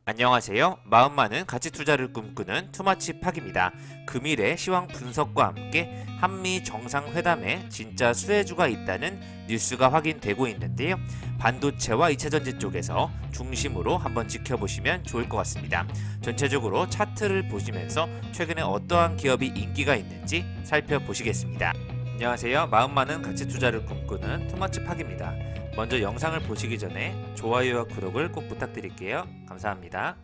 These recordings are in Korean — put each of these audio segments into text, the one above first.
안녕하세요. 마음 많은 가치 투자를 꿈꾸는 투마치 팍입니다. 금일의 시황 분석과 함께 한미 정상회담에 진짜 수혜주가 있다는 뉴스가 확인되고 있는데요. 반도체와 2차전지 쪽에서 중심으로 한번 지켜보시면 좋을 것 같습니다. 전체적으로 차트를 보시면서 최근에 어떠한 기업이 인기가 있는지 살펴보시겠습니다. 안녕하세요. 마음 많은 가치 투자를 꿈꾸는 투마치 팍입니다. 먼저 영상을 보시기 전에 좋아요와 구독을 꼭 부탁드릴게요. 감사합니다.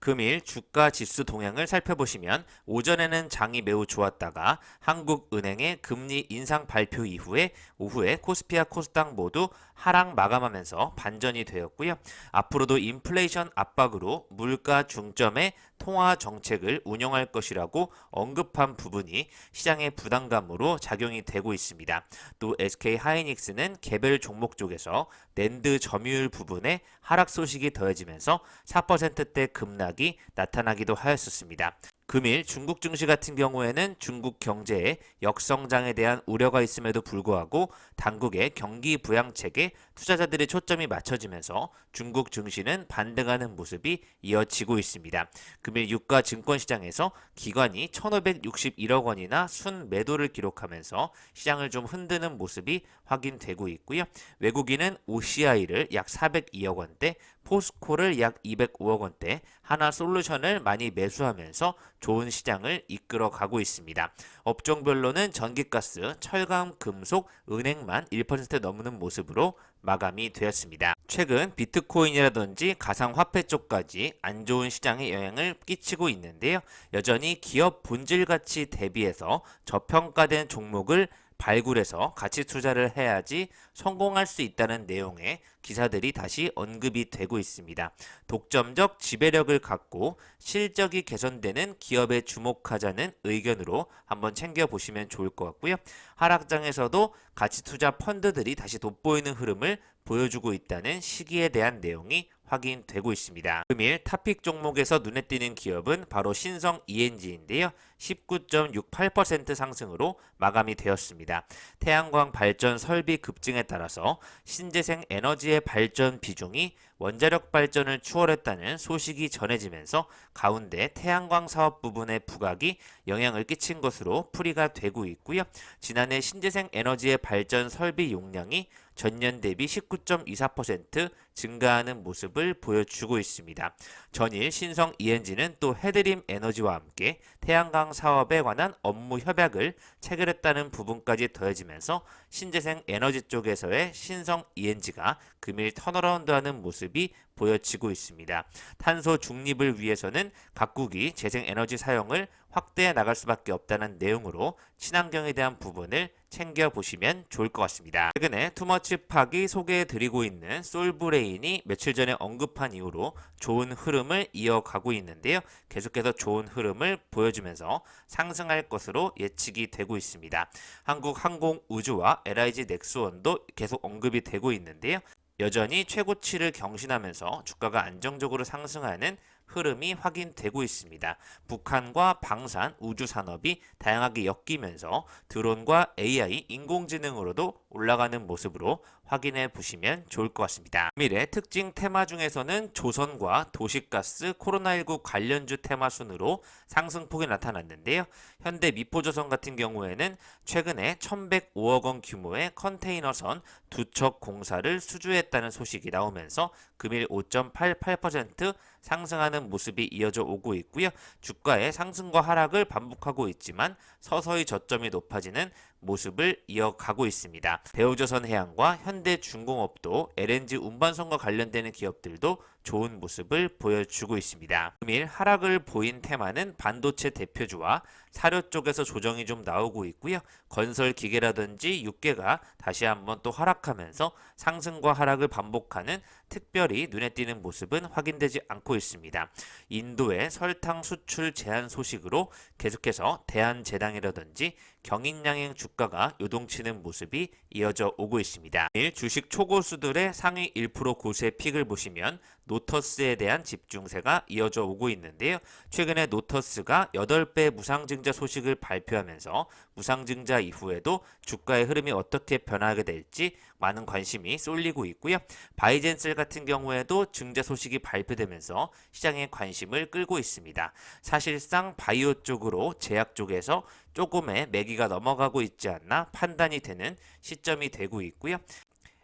금일 주가 지수 동향을 살펴보시면 오전에는 장이 매우 좋았다가 한국은행의 금리 인상 발표 이후에 오후에 코스피와 코스닥 모두 하락 마감하면서 반전이 되었고요. 앞으로도 인플레이션 압박으로 물가 중점의 통화 정책을 운영할 것이라고 언급한 부분이 시장의 부담감으로 작용이 되고 있습니다. 또 SK 하이닉스는 개별 종목 쪽에서 낸드 점유율 부분에 하락 소식이 더해지면서 4%대 급락이 나타나기도 하였었습니다. 금일 중국 증시 같은 경우에는 중국 경제의 역성장에 대한 우려가 있음에도 불구하고 당국의 경기 부양책에 투자자들의 초점이 맞춰지면서 중국 증시는 반등하는 모습이 이어지고 있습니다. 금일 유가 증권시장에서 기관이 1,561억 원이나 순매도를 기록하면서 시장을 좀 흔드는 모습이 확인되고 있고요. 외국인은 OCI를 약 402억 원대, 포스코를 약 205억 원대, 하나솔루션을 많이 매수하면서 좋은 시장을 이끌어 가고 있습니다. 업종별로는 전기가스, 철강, 금속, 은행만 1% 넘는 모습으로 마감이 되었습니다. 최근 비트코인이라든지 가상화폐 쪽까지 안 좋은 시장에 영향을 끼치고 있는데요. 여전히 기업 본질 가치 대비해서 저평가된 종목을 발굴해서 가치 투자를 해야지 성공할 수 있다는 내용의 기사들이 다시 언급이 되고 있습니다. 독점적 지배력을 갖고 실적이 개선되는 기업에 주목하자는 의견으로 한번 챙겨보시면 좋을 것 같고요. 하락장에서도 가치 투자 펀드들이 다시 돋보이는 흐름을 보여주고 있다는 시기에 대한 내용이 확인되고 있습니다. 금일 탑픽 종목에서 눈에 띄는 기업은 바로 신성 ENG인데요. 19.68% 상승으로 마감이 되었습니다. 태양광 발전 설비 급증에 따라서 신재생 에너지의 발전 비중이 원자력 발전을 추월했다는 소식이 전해지면서 가운데 태양광 사업 부분의 부각이 영향을 끼친 것으로 풀이가 되고 있고요. 지난해 신재생 에너지의 발전 설비 용량이 전년 대비 19.24% 증가하는 모습을 보여주고 있습니다. 전일 신성 ENG는 또 해드림 에너지와 함께 태양광 사업에 관한 업무 협약을 체결했다는 부분까지 더해지면서 신재생 에너지 쪽에서의 신성 ENG가 금일 턴어라운드하는 모습이 보여지고 있습니다. 탄소 중립을 위해서는 각국이 재생 에너지 사용을 확대해 나갈 수밖에 없다는 내용으로 친환경에 대한 부분을 챙겨보시면 좋을 것 같습니다. 최근에 투머치팍이 소개해드리고 있는 솔브레인이 며칠 전에 언급한 이후로 좋은 흐름을 이어가고 있는데요. 계속해서 좋은 흐름을 보여주면서 상승할 것으로 예측이 되고 있습니다. 한국항공우주와 LIG 넥스원도 계속 언급이 되고 있는데요. 여전히 최고치를 경신하면서 주가가 안정적으로 상승하는 흐름이 확인되고 있습니다. 북한과 방산, 우주 산업이 다양하게 엮이면서 드론과 AI, 인공지능으로도 올라가는 모습으로 확인해 보시면 좋을 것 같습니다. 미래 특징 테마 중에서는 조선과 도시가스, 코로나19 관련주 테마 순으로 상승폭이 나타났는데요. 현대 미포조선 같은 경우에는 최근에 1,105억 원 규모의 컨테이너선 두 척 공사를 수주했다는 소식이 나오면서 금일 5.88% 상승하는 모습이 이어져 오고 있고요. 주가의 상승과 하락을 반복하고 있지만 서서히 저점이 높아지는 모습을 이어가고 있습니다. 대우조선해양과 현대중공업도 LNG 운반선과 관련되는 기업들도 좋은 모습을 보여주고 있습니다. 금일 하락을 보인 테마는 반도체 대표주와 사료 쪽에서 조정이 좀 나오고 있고요. 건설 기계라든지 육계가 다시 한번 또 하락하면서 상승과 하락을 반복하는 특별히 눈에 띄는 모습은 확인되지 않고 있습니다. 인도의 설탕 수출 제한 소식으로 계속해서 대한제당이라든지 경인양행 주가가 요동치는 모습이 이어져 오고 있습니다. 주식 초고수들의 상위 1% 고수의 픽을 보시면 노터스에 대한 집중세가 이어져 오고 있는데요. 최근에 노터스가 8배 무상증자 소식을 발표하면서 무상증자 이후에도 주가의 흐름이 어떻게 변하게 될지 많은 관심이 쏠리고 있고요. 바이젠셀 같은 경우에도 증자 소식이 발표되면서 시장의 관심을 끌고 있습니다. 사실상 바이오 쪽으로 제약 쪽에서 조금의 매기가 넘어가고 있지 않나 판단이 되는 시점이 되고 있고요.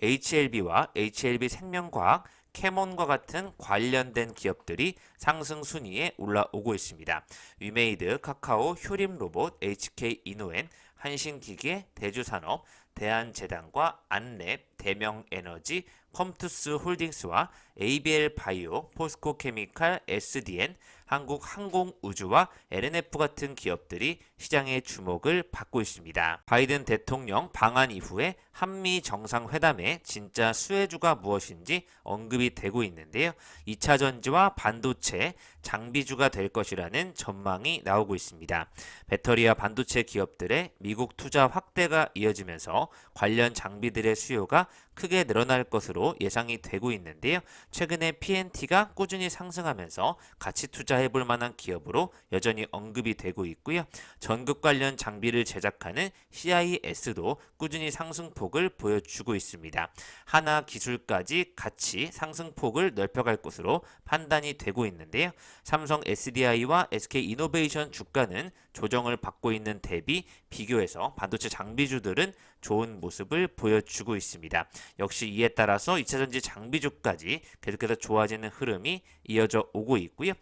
HLB와 HLB 생명과학, 캐몬과 같은 관련된 기업들이 상승 순위에 올라오고 있습니다. 위메이드, 카카오, 효림로봇, HK이노엔, 한신기계, 대주산업, 대한제당과 안랩, 대명에너지, 컴투스 홀딩스와 ABL 바이오, 포스코케미칼, SDN, 한국항공우주와 LNF 같은 기업들이 시장의 주목을 받고 있습니다. 바이든 대통령 방한 이후에 한미 정상회담의 진짜 수혜주가 무엇인지 언급이 되고 있는데요. 2차 전지와 반도체, 장비주가 될 것이라는 전망이 나오고 있습니다. 배터리와 반도체 기업들의 미국 투자 확대가 이어지면서 관련 장비들의 수요가 크게 늘어날 것으로 예상이 되고 있는데요. 최근에 PNT가 꾸준히 상승하면서 가치 투자해볼 만한 기업으로 여전히 언급이 되고 있고요. 전극 관련 장비를 제작하는 CIS도 꾸준히 상승폭을 보여주고 있습니다. 하나기술까지 같이 상승폭을 넓혀갈 것으로 판단이 되고 있는데요. 삼성 SDI와 SK이노베이션 주가는 조정을 받고 있는 대비 비교해서 반도체 장비주들은 좋은 모습을 보여주고 있습니다. 역시 이에 따라서 2차전지 장비주까지 계속해서 좋아지는 흐름이 이어져 오고 있고요.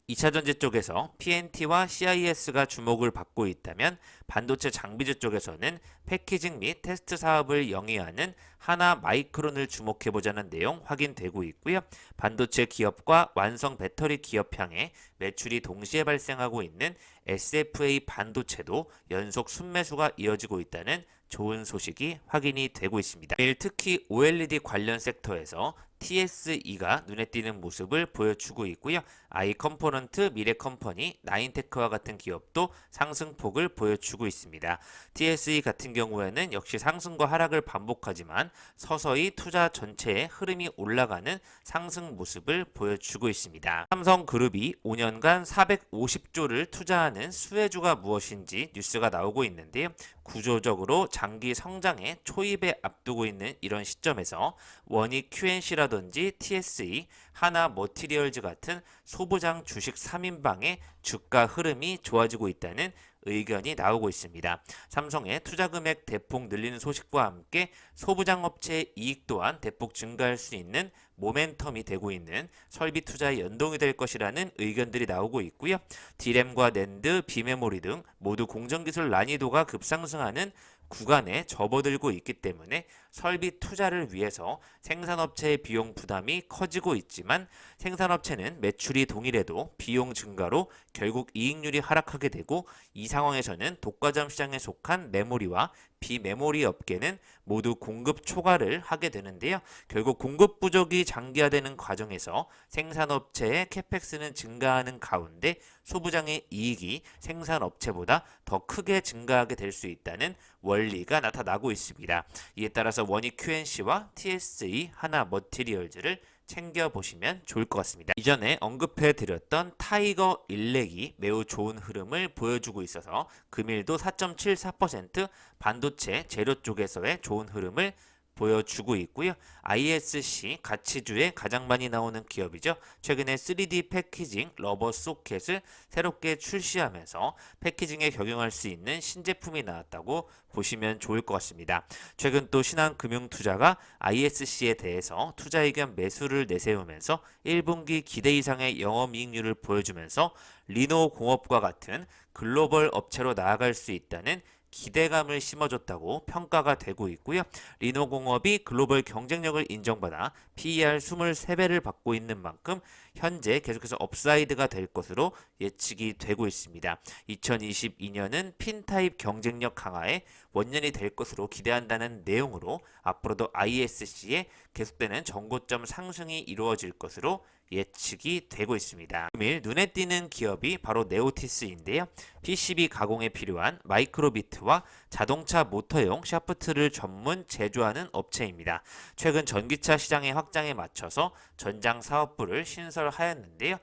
2차전지 쪽에서 PNT와 CIS가 주목을 받고 있다면 반도체 장비주 쪽에서는 패키징 및 테스트 사업을 영위하는 하나 마이크론을 주목해보자는 내용 확인되고 있고요. 반도체 기업과 완성 배터리 기업 향해 매출이 동시에 발생하고 있는 SFA 반도체도 연속 순매수가 이어지고 있다는 좋은 소식이 확인이 되고 있습니다. 내일 특히 OLED 관련 섹터에서 TSE가 눈에 띄는 모습을 보여주고 있고요. 아이컴포넌트, 미래컴퍼니, 나인테크와 같은 기업도 상승폭을 보여주고 있습니다. TSE 같은 경우에는 역시 상승과 하락을 반복하지만 서서히 투자 전체의 흐름이 올라가는 상승 모습을 보여주고 있습니다. 삼성그룹이 5년간 450조를 투자하는 수혜주가 무엇인지 뉴스가 나오고 있는데요. 구조적으로 장기 성장에 초입에 앞두고 있는 이런 시점에서 원익 QNC라든지 TSE, 하나 머티리얼즈 같은 소부장 주식 3인방의 주가 흐름이 좋아지고 있다는 의견이 나오고 있습니다. 삼성의 투자 금액 대폭 늘리는 소식과 함께 소부장 업체의 이익 또한 대폭 증가할 수 있는 모멘텀이 되고 있는 설비 투자에 연동이 될 것이라는 의견들이 나오고 있고요. D램과 낸드, 비메모리 등 모두 공정기술 난이도가 급상승하는 구간에 접어들고 있기 때문에 설비 투자를 위해서 생산업체의 비용 부담이 커지고 있지만 생산업체는 매출이 동일해도 비용 증가로 결국 이익률이 하락하게 되고 이 상황에서는 독과점 시장에 속한 메모리와 비메모리 업계는 모두 공급 초과를 하게 되는데요. 결국 공급 부족이 장기화되는 과정에서 생산업체의 캐펙스는 증가하는 가운데 소부장의 이익이 생산업체보다 더 크게 증가하게 될 수 있다는 원리가 나타나고 있습니다. 이에 따라서 원익 QNC와 TSE, 하나 머티리얼즈를 챙겨보시면 좋을 것 같습니다. 이전에 언급해드렸던 타이거 일렉이 매우 좋은 흐름을 보여주고 있어서 금일도 4.74% 반도체 재료 쪽에서의 좋은 흐름을 보여주고 있고요. ISC 가치주에 가장 많이 나오는 기업이죠. 최근에 3D 패키징 러버 소켓을 새롭게 출시하면서 패키징에 적용할 수 있는 신제품이 나왔다고 보시면 좋을 것 같습니다. 최근 또 신한금융투자가 ISC에 대해서 투자 의견 매수를 내세우면서 1분기 기대 이상의 영업이익률을 보여주면서 리노공업과 같은 글로벌 업체로 나아갈 수 있다는 기대감을 심어줬다고 평가가 되고 있고요. 리노공업이 글로벌 경쟁력을 인정받아 PER 23배를 받고 있는 만큼 현재 계속해서 업사이드가 될 것으로 예측이 되고 있습니다. 2022년은 핀타입 경쟁력 강화에 원년이 될 것으로 기대한다는 내용으로 앞으로도 ISC에 계속되는 정고점 상승이 이루어질 것으로 예측이 되고 있습니다. 금일 눈에 띄는 기업이 바로 네오티스인데요. PCB 가공에 필요한 마이크로비트와 자동차 모터용 샤프트를 전문 제조하는 업체입니다. 최근 전기차 시장의 확장에 맞춰서 전장 사업부를 신설하였는데요.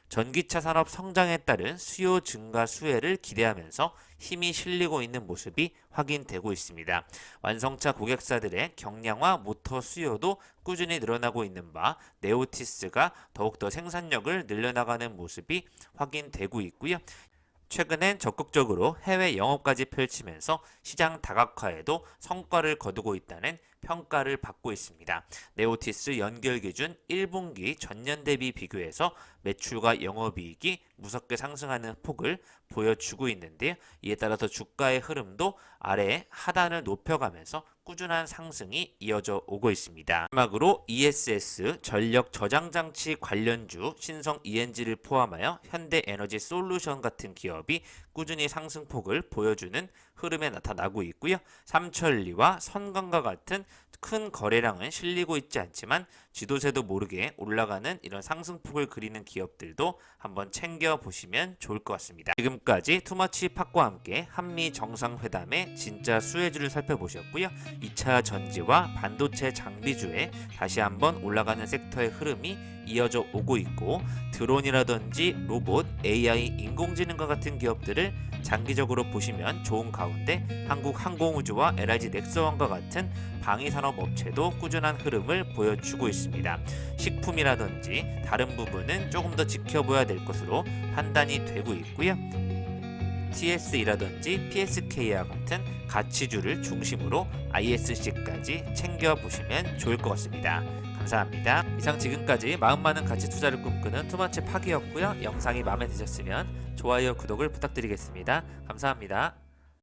전기차 산업 성장에 따른 수요 증가 수혜를 기대하면서 힘이 실리고 있는 모습이 확인되고 있습니다. 완성차 고객사들의 경량화 모터 수요도 꾸준히 늘어나고 있는 바 네오티스가 더욱더 생산력을 늘려나가는 모습이 확인되고 있고요. 최근엔 적극적으로 해외 영업까지 펼치면서 시장 다각화에도 성과를 거두고 있다는 평가를 받고 있습니다. 네오티스 연결 기준 1분기 전년 대비 비교해서 매출과 영업이익이 무섭게 상승하는 폭을 보여주고 있는데요. 이에 따라서 주가의 흐름도 아래 하단을 높여가면서 꾸준한 상승이 이어져 오고 있습니다. 마지막으로 ESS 전력 저장 장치 관련주 신성 ENG를 포함하여 현대에너지 솔루션 같은 기업이 꾸준히 상승폭을 보여주는 흐름에 나타나고 있고요. 삼천리와 선광과 같은 큰 거래량은 실리고 있지 않지만 지도세도 모르게 올라가는 이런 상승폭을 그리는 기업들도 한번 챙겨보시면 좋을 것 같습니다. 지금까지 투머치 팟과 함께 한미 정상회담의 진짜 수혜주를 살펴보셨고요. 2차 전지와 반도체 장비주에 다시 한번 올라가는 섹터의 흐름이 이어져 오고 있고 드론이라든지 로봇, AI, 인공지능과 같은 기업들을 장기적으로 보시면 좋은 가운데 한국항공우주와 LIG 넥스원과 같은 방위산업 업체도 꾸준한 흐름을 보여주고 있습니다. 식품이라든지 다른 부분은 조금 더 지켜봐야 될 것으로 판단이 되고 있고요. TSE라든지 PSK와 같은 가치주를 중심으로 ISC까지 챙겨보시면 좋을 것 같습니다. 감사합니다. 이상 지금까지 마음 많은 가치 투자를 꿈꾸는 투머치 팍이었고요. 영상이 마음에 드셨으면 좋아요, 구독을 부탁드리겠습니다. 감사합니다.